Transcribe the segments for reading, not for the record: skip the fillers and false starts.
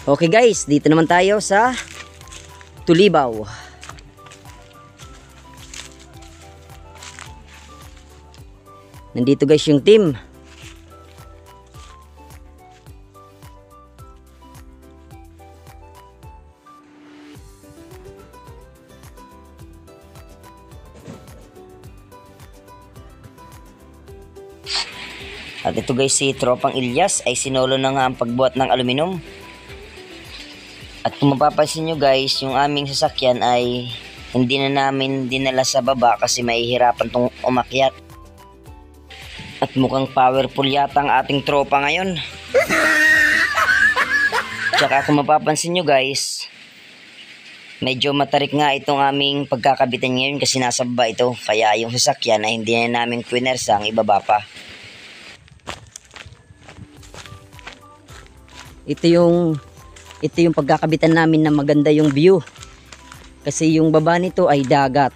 Okay guys, dito naman tayo sa Tulibaw. Nandito guys yung team. At ito guys, si Tropang Ilyas ay sinolo na nga ang pagbuhat ng aluminum. At kung mapapansin nyo guys, yung aming sasakyan ay hindi na namin dinala sa baba kasi mahihirapan tong umakyat. At mukhang powerful yata ang ating tropa ngayon. Tsaka kung mapapansin nyo guys, medyo matarik nga itong aming pagkakabitan ngayon kasi nasa baba ito. Kaya yung sasakyan ay hindi na namin kwinersa ang ibaba pa. Ito yung pagkakabitan namin na maganda yung view. Kasi yung baba nito ay dagat.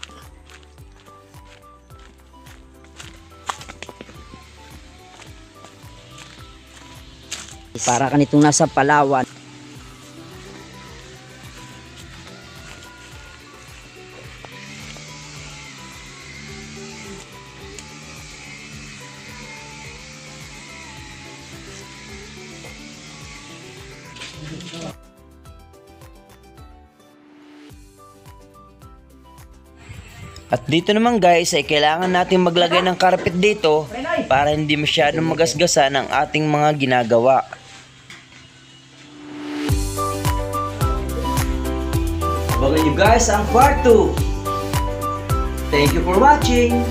Para kanitong nasa Palawan. At dito naman guys ay kailangan natin maglagay ng carpet dito para hindi masyadong magasgasan ang ating mga ginagawa. Abangan nyo guys ang part 2. Thank you for watching.